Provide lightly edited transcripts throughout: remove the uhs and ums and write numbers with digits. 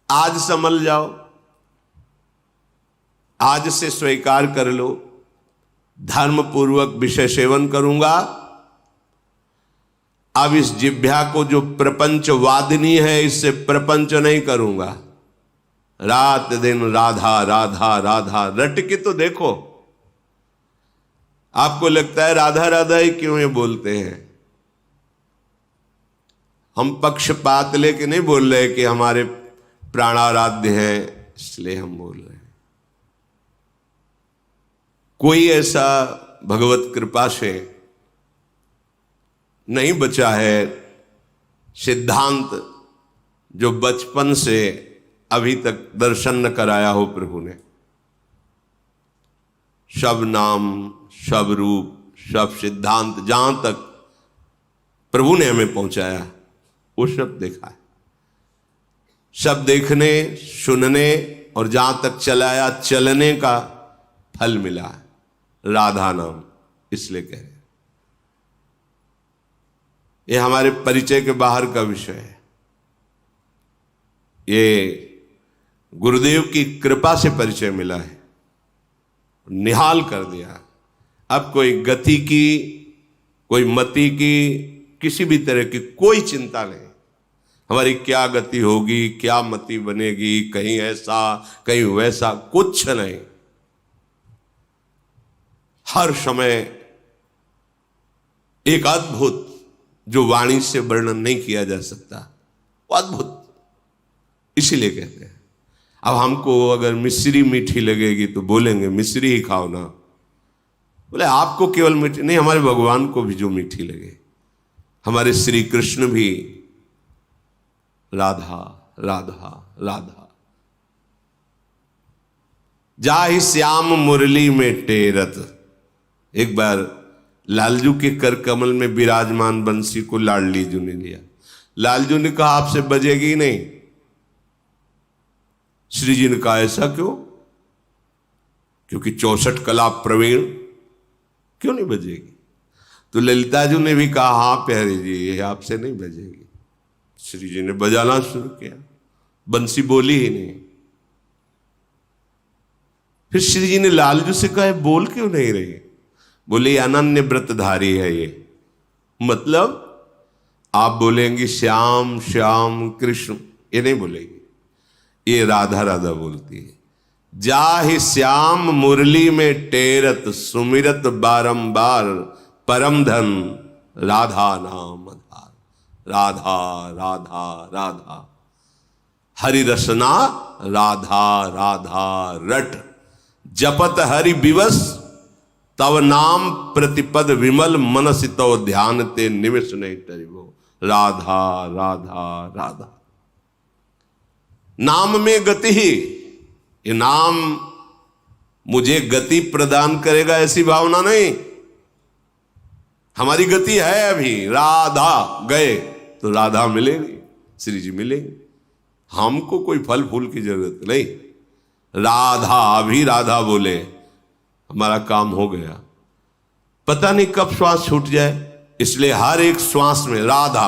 आज संभल जाओ, आज से स्वीकार कर लो, धर्म पूर्वक विषय सेवन करूंगा। अब इस जिह्वा को जो प्रपंच वादिनी है, इससे प्रपंच नहीं करूंगा। रात दिन राधा राधा राधा रट के तो देखो। आपको लगता है राधा राधा ही क्यों ये बोलते हैं? हम पक्षपात लेके नहीं बोल रहे कि हमारे प्राणाराध्य हैं इसलिए हम बोल रहे हैं। कोई ऐसा भगवत कृपा से नहीं बचा है सिद्धांत जो बचपन से अभी तक दर्शन न कराया हो प्रभु ने। सब नाम, सब रूप, सब सिद्धांत जहां तक प्रभु ने हमें पहुंचाया वो सब देखा है। सब देखने, सुनने और जहां तक चलाया चलने का फल मिला है। राधा नाम इसलिए कह रहे हैं। ये हमारे परिचय के बाहर का विषय है। ये गुरुदेव की कृपा से परिचय मिला है, निहाल कर दिया। अब कोई गति की, कोई मति की, किसी भी तरह की कोई चिंता नहीं। हमारी क्या गति होगी, क्या मति बनेगी, कहीं ऐसा कहीं वैसा, कुछ नहीं। हर समय एक अद्भुत जो वाणी से वर्णन नहीं किया जा सकता, वो अद्भुत। इसीलिए कहते हैं। अब हमको अगर मिश्री मीठी लगेगी तो बोलेंगे मिश्री ही खाओ ना। बोले आपको केवल मीठी नहीं, हमारे भगवान को भी जो मीठी लगे। हमारे श्री कृष्ण भी राधा राधा राधा। जाहि श्याम मुरली में टेरत। एक बार लालजू के कर कमल में विराजमान बंसी को लाडली जू ने लिया। लालजू ने कहा आपसे बजेगी नहीं। श्री जी ने कहा ऐसा क्यों? क्योंकि 64 कला प्रवीण, क्यों नहीं बजेगी? तो ललिताजू ने भी कहा हाँ प्यारे जी ये आपसे नहीं बजेगी। श्री जी ने बजाना शुरू किया, बंसी बोली ही नहीं। फिर श्री जी ने लालजू से कहा बोल क्यों नहीं रही? बोले अनन्य व्रतधारी है ये। मतलब आप बोलेंगी श्याम श्याम कृष्ण, ये नहीं बोलेगी, ये राधा राधा बोलती है। जाहि श्याम मुरली में टेरत सुमिरत बारंबार परम धन राधा नाम आधार। राधा राधा राधा हरि रसना राधा राधा रट। जपत हरि विवश तव नाम प्रतिपद विमल मनस तव ध्यान ते निवेश नहीं टरिबो। राधा राधा राधा। नाम में गति ही, ये नाम मुझे गति प्रदान करेगा ऐसी भावना नहीं। हमारी गति है अभी, राधा गए तो राधा मिलेगी, श्री जी मिलेंगे। हमको कोई फल फूल की जरूरत नहीं। राधा, अभी राधा बोले हमारा काम हो गया। पता नहीं कब श्वास छूट जाए, इसलिए हर एक श्वास में राधा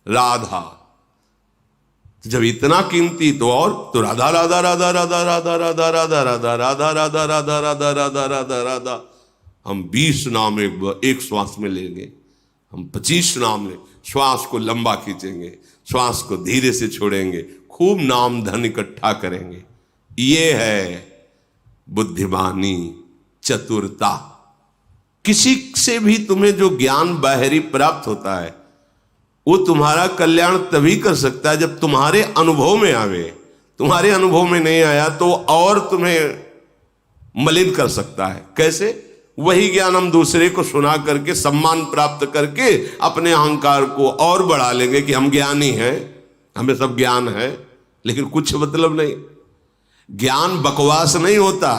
राधा। जब इतना कीमती तो और तो राधा राधा राधा राधा राधा राधा राधा राधा राधा राधा राधा राधा राधा राधा राधा। हम 20 नाम एक श्वास में लेंगे, हम 25 नाम ले, श्वास को लंबा खींचेंगे, श्वास को धीरे से छोड़ेंगे, खूब नाम धन इकट्ठा करेंगे। ये है बुद्धिमानी, चतुरता। किसी से भी तुम्हें जो ज्ञान बाहरी प्राप्त होता है वो तुम्हारा कल्याण तभी कर सकता है जब तुम्हारे अनुभव में आवे। तुम्हारे अनुभव में नहीं आया तो और तुम्हें मलिन कर सकता है। कैसे? वही ज्ञान हम दूसरे को सुना करके सम्मान प्राप्त करके अपने अहंकार को और बढ़ा लेंगे कि हम ज्ञानी हैं, हमें सब ज्ञान है, लेकिन कुछ मतलब नहीं। ज्ञान बकवास नहीं होता,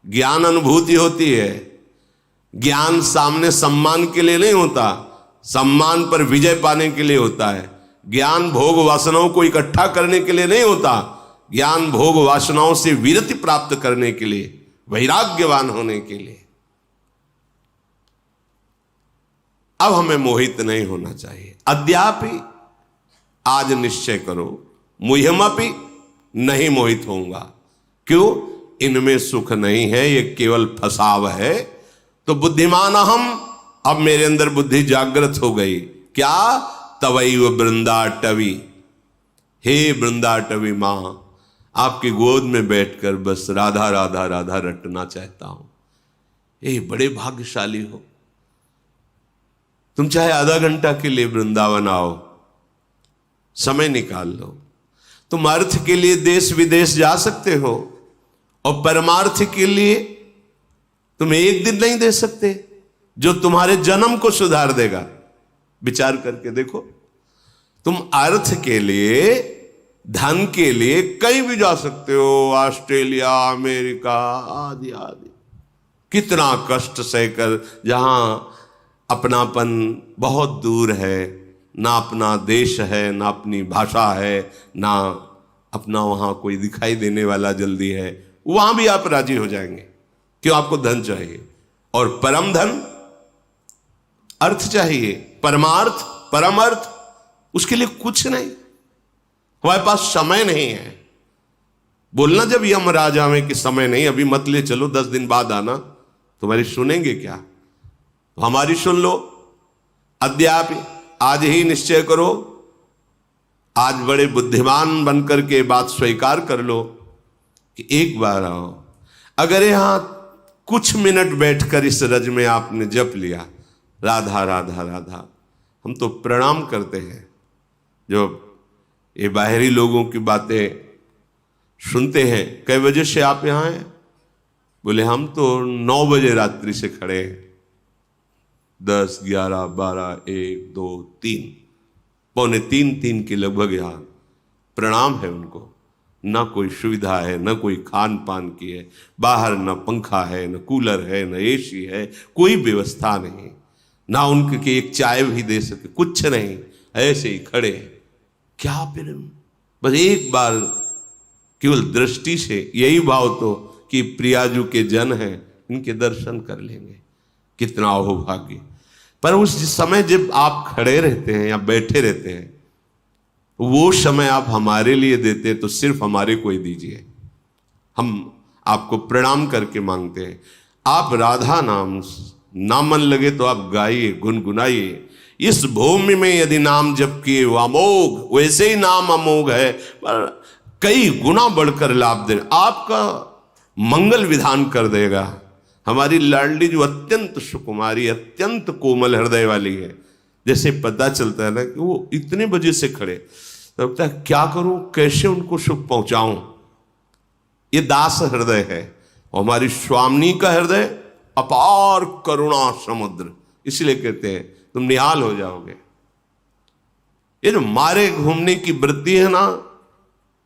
ज्ञान अनुभूति होती है। ज्ञान सामने सम्मान के लिए नहीं होता, सम्मान पर विजय पाने के लिए होता है। ज्ञान भोग वासनाओं को इकट्ठा करने के लिए नहीं होता, ज्ञान भोग वासनाओं से विरति प्राप्त करने के लिए, वैराग्यवान होने के लिए। अब हमें मोहित नहीं होना चाहिए। अद्यापि आज निश्चय करो मुह्यमपि नहीं मोहित होऊंगा। क्यों? इनमें सुख नहीं है, ये केवल फसाव है। तो बुद्धिमान हम, अब मेरे अंदर बुद्धि जागृत हो गई। क्या? तवैव वृंदाटवी, हे वृंदाटवी मां, आपकी गोद में बैठकर बस राधा राधा राधा रटना चाहता हूं। ये बड़े भाग्यशाली हो। तुम चाहे आधा घंटा के लिए वृंदावन आओ, समय निकाल लो। तुम अर्थ के लिए देश विदेश जा सकते हो, और परमार्थ के लिए तुम एक दिन नहीं दे सकते जो तुम्हारे जन्म को सुधार देगा। विचार करके देखो, तुम अर्थ के लिए, धन के लिए कहीं भी जा सकते हो, ऑस्ट्रेलिया, अमेरिका आदि आदि। कितना कष्ट सहकर, जहां अपनापन बहुत दूर है, ना अपना देश है, ना अपनी भाषा है, ना अपना वहां कोई दिखाई देने वाला जल्दी है, वहां भी आप राजी हो जाएंगे। क्यों? आपको धन चाहिए, और परम धन अर्थ चाहिए। परमार्थ, परम अर्थ, उसके लिए कुछ नहीं, हमारे पास समय नहीं है। बोलना जब यमराज आवे कि समय नहीं, अभी मत ले चलो, 10 दिन बाद आना, तुम्हारी सुनेंगे क्या? तो हमारी सुन लो। अद्यापि, आज ही निश्चय करो, आज बड़े बुद्धिमान बनकर के बात स्वीकार कर लो कि एक बार आओ। अगर यहां कुछ मिनट बैठकर इस रज में आपने जप लिया राधा राधा राधा, हम तो प्रणाम करते हैं। जो ये बाहरी लोगों की बातें सुनते हैं, कई बजे से आप यहां हैं? बोले हम तो 9 बजे रात्रि से खड़े हैं। 10, 11, 12, 1, 2, 3, पौने 3 के लगभग यहां प्रणाम है उनको। ना कोई सुविधा है, ना कोई खान पान की है, बाहर ना पंखा है, ना कूलर है, ना एसी है, कोई व्यवस्था नहीं, ना उनके एक चाय भी दे सके, कुछ नहीं, ऐसे ही खड़े हैं। क्या फिर? बस एक बार केवल दृष्टि से यही भाव तो कि प्रियाजू के जन हैं, इनके दर्शन कर लेंगे। कितना अहोभाग्य। पर उस समय जब आप खड़े रहते हैं या बैठे रहते हैं, वो समय आप हमारे लिए देते हैं, तो सिर्फ हमारे को ही दीजिए। हम आपको प्रणाम करके मांगते हैं। आप राधा नाम ना मन लगे तो आप गाइए, गुनगुनाइए। इस भूमि में यदि नाम जप किए वो अमोघ, वैसे ही नाम अमोघ है, पर कई गुना बढ़कर लाभ दे, आपका मंगल विधान कर देगा। हमारी लाडली जो अत्यंत सुकुमारी, अत्यंत कोमल हृदय वाली है, जैसे पता चलता है ना कि वो इतने बजे से खड़े, तब तक क्या करूं, कैसे उनको सुख पहुंचाऊं। ये दास हृदय है। और हमारी स्वामिनी का हृदय अपार करुणा समुद्र, इसलिए कहते हैं तुम निहाल हो जाओगे। ये जो मारे घूमने की वृत्ति है ना,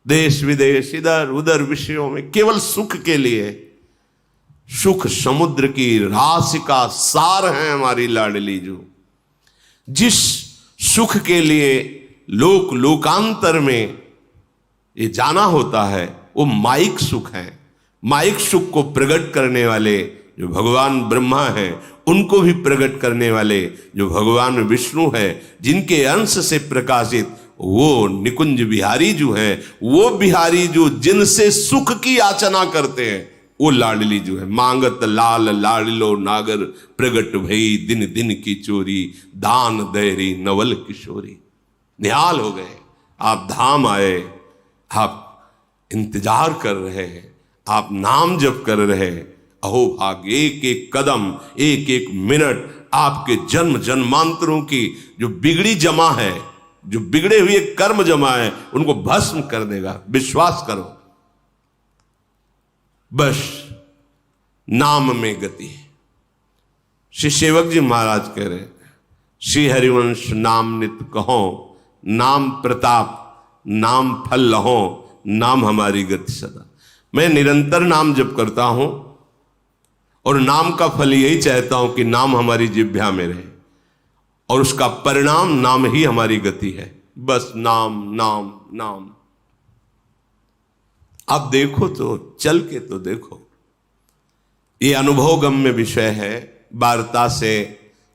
देश विदेश इधर उधर विषयों में, केवल सुख के लिए, सुख समुद्र की राशि का सार है हमारी लाडली जो। जिस सुख के लिए लोक लोकांतर में ये जाना होता है, वो माइक सुख है। माइक सुख को प्रकट करने वाले जो भगवान ब्रह्मा है, उनको भी प्रकट करने वाले जो भगवान विष्णु है, जिनके अंश से प्रकाशित वो निकुंज बिहारी जो है, वो बिहारी जो जिनसे सुख की याचना करते हैं, वो लाडली जो है। मांगत लाल लाडलो नागर, प्रगट भई दिन दिन की चोरी, दान दैरी नवल किशोरी। निहाल हो गए, आप धाम आए, आप इंतजार कर रहे हैं, आप नाम जप कर रहे हैं। अहो भाग्य, एक एक कदम, एक एक मिनट आपके जन्म जन्मांतरों की जो बिगड़ी जमा है, जो बिगड़े हुए कर्म जमा है, उनको भस्म कर देगा। विश्वास करो। बस नाम में गति है। श्री सेवक जी महाराज कह रहे, श्री हरिवंश नाम नित कहो, नाम प्रताप नाम फल लहो, नाम हमारी गति सदा। मैं निरंतर नाम जप करता हूं, और नाम का फल यही चाहता हूं कि नाम हमारी जिह्वा में रहे, और उसका परिणाम नाम ही हमारी गति है। बस नाम नाम नाम। आप देखो तो, चल के तो देखो। ये अनुभव गम्य विषय है। वार्ता से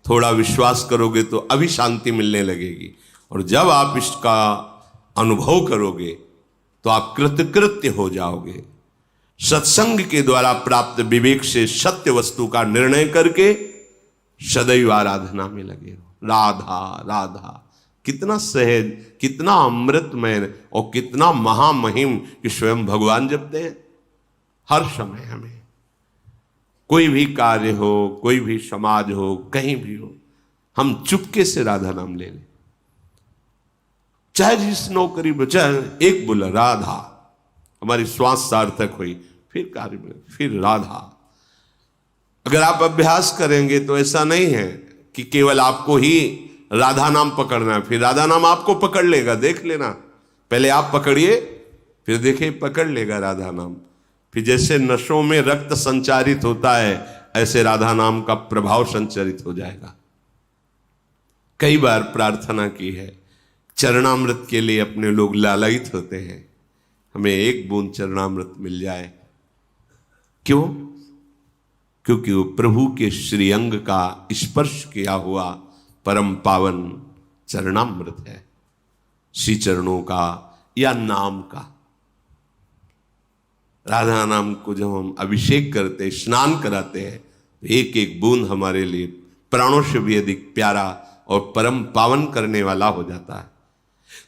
थोड़ा विश्वास करोगे तो अभी शांति मिलने लगेगी, और जब आप इसका अनुभव करोगे तो आप कृतकृत्य हो जाओगे। सत्संग के द्वारा प्राप्त विवेक से सत्य वस्तु का निर्णय करके सदैव आराधना में लगे रहो। राधा राधा कितना सहज, कितना अमृतमय और कितना महामहिम कि स्वयं भगवान जपते हैं हर समय। हमें कोई भी कार्य हो, कोई भी समाज हो, कहीं भी हो, हम चुपके से राधा नाम ले लें। चाहे जिस नौकरी में, चाहे एक बोला राधा, हमारी श्वास सार्थक हुई, फिर कार्य में, फिर राधा। अगर आप अभ्यास करेंगे तो ऐसा नहीं है कि केवल आपको ही राधा नाम पकड़ना है, फिर राधा नाम आपको पकड़ लेगा। देख लेना, पहले आप पकड़िए, फिर देखिए पकड़ लेगा राधा नाम। फिर जैसे नशों में रक्त संचारित होता है, ऐसे राधा नाम का प्रभाव संचारित हो जाएगा। कई बार प्रार्थना की है, चरणामृत के लिए अपने लोग लालायित होते हैं, हमें एक बूंद चरणामृत मिल जाए। क्यों? क्योंकि वो प्रभु के श्रीअंग का स्पर्श किया हुआ परम पावन चरणामृत है, श्री चरणों का या नाम का। राधा नाम को जब हम अभिषेक करते, स्नान कराते हैं, तो एक एक बूंद हमारे लिए प्राणों से भी अधिक प्यारा और परम पावन करने वाला हो जाता है।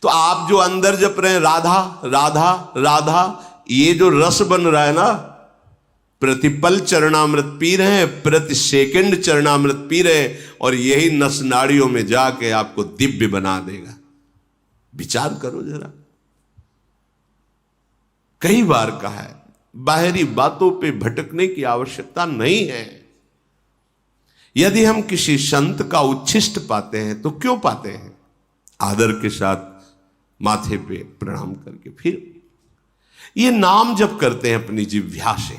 तो आप जो अंदर जप रहे हैं राधा राधा राधा, ये जो रस बन रहा है ना, प्रतिपल चरणामृत पी रहे हैं, प्रति सेकंड चरणामृत पी रहे हैं, और यही नस नाड़ियों में जाके आपको दिव्य बना देगा। विचार करो जरा। कई बार कहा है, बाहरी बातों पे भटकने की आवश्यकता नहीं है। यदि हम किसी संत का उच्छिष्ट पाते हैं तो क्यों पाते हैं? आदर के साथ माथे पे प्रणाम करके, फिर ये नाम जप करते हैं अपनी जिह्वा से।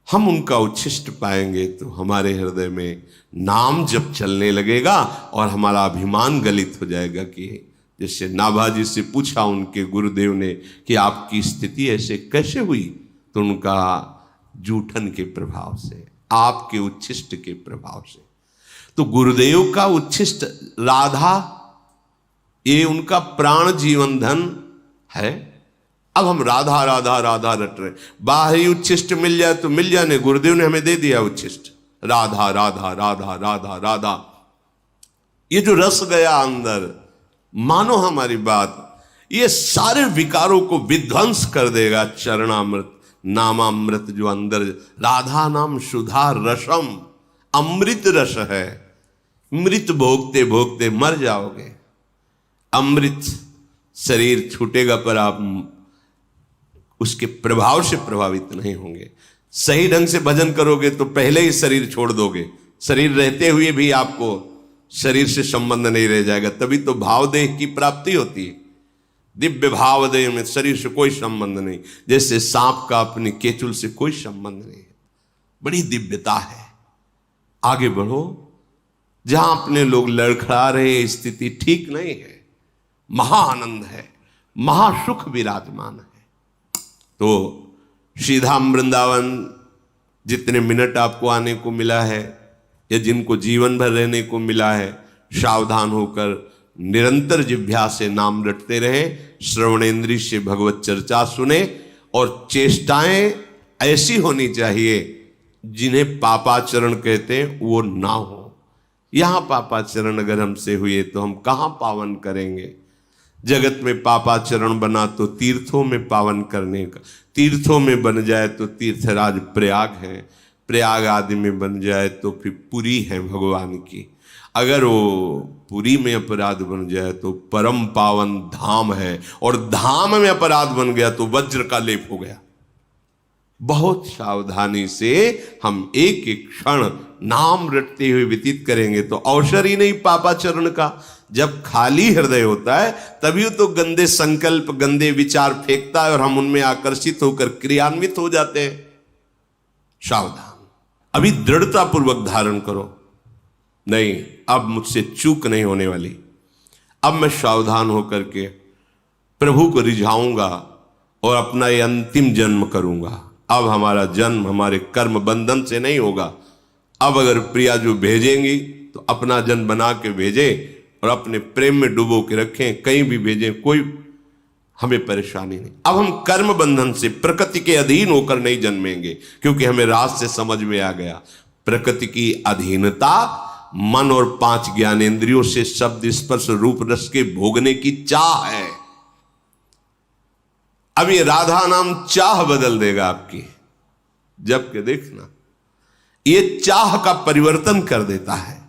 हम उनका उच्छिष्ट पाएंगे तो हमारे हृदय में नाम जप चलने लगेगा और हमारा अभिमान गलित हो जाएगा। कि जैसे नाभाजी से पूछा उनके गुरुदेव ने कि आपकी स्थिति ऐसे कैसे हुई, तो उनका जूठन के प्रभाव से, आपके उच्छिष्ट के प्रभाव से। तो गुरुदेव का उच्छिष्ट राधा, ये उनका प्राण जीवन धन है। अब हम राधा राधा राधा रट रहे, बाहरी उच्छिष्ट मिल जाए तो मिल जाने, गुरुदेव ने हमें दे दिया उच्छिष्ट, राधा राधा राधा राधा राधा। ये जो रस गया अंदर, मानो हमारी बात, ये सारे विकारों को विध्वंस कर देगा। चरणामृत नामामृत जो अंदर, राधा नाम सुधा रसम, अमृत रस है। मृत भोगते भोगते मर जाओगे। अमृत शरीर छूटेगा पर आप उसके प्रभाव से प्रभावित नहीं होंगे। सही ढंग से भजन करोगे तो पहले ही शरीर छोड़ दोगे। शरीर रहते हुए भी आपको शरीर से संबंध नहीं रह जाएगा। तभी तो भावदेह की प्राप्ति होती है। दिव्य भावदेह में शरीर से कोई संबंध नहीं, जैसे सांप का अपनी केचुल से कोई संबंध नहीं है। बड़ी दिव्यता है। आगे बढ़ो। जहां अपने लोग लड़खड़ा रहे, स्थिति ठीक नहीं है, महाआनंद है, महासुख विराजमान है। तो श्रीधाम वृंदावन जितने मिनट आपको आने को मिला है या जिनको जीवन भर रहने को मिला है, सावधान होकर निरंतर जिह्वा से नाम रटते रहे, श्रवणेन्द्रिय से भगवत चर्चा सुने, और चेष्टाएं ऐसी होनी चाहिए जिन्हें पापाचरण कहते हैं वो ना हो। यहां पापाचरण अगर हमसे हुए तो हम कहां पावन करेंगे? जगत में पापाचरण बना तो तीर्थों में पावन करने का, तीर्थों में बन जाए तो तीर्थराज प्रयाग है, प्रयाग आदि में बन जाए तो फिर पुरी है भगवान की। अगर वो पुरी में अपराध बन जाए तो परम पावन धाम है, और धाम में अपराध बन गया तो वज्र का लेप हो गया। बहुत सावधानी से हम एक एक क्षण नाम रटते हुए व्यतीत करेंगे तो अवसर ही नहीं पापाचरण का। जब खाली हृदय होता है तभी तो गंदे संकल्प, गंदे विचार फेंकता है और हम उनमें आकर्षित होकर क्रियान्वित हो जाते हैं। सावधान, अभी दृढ़ता पूर्वक धारण करो। नहीं, अब मुझसे चूक नहीं होने वाली। अब मैं सावधान होकर के प्रभु को रिझाऊंगा और अपना ये अंतिम जन्म करूंगा। अब हमारा जन्म हमारे कर्म बंधन से नहीं होगा। अब अगर प्रिया जो भेजेंगी तो अपना जन बना के भेजें और अपने प्रेम में डुबो के रखें। कहीं भी भेजें, कोई हमें परेशानी नहीं। अब हम कर्म बंधन से, प्रकृति के अधीन होकर नहीं जन्मेंगे, क्योंकि हमें राज से समझ में आ गया प्रकृति की अधीनता मन और 5 ज्ञानेंद्रियों से शब्द स्पर्श रूप रस के भोगने की चाह है। अब ये राधा नाम चाह बदल देगा आपकी, जबकि देखना ये चाह का परिवर्तन कर देता है।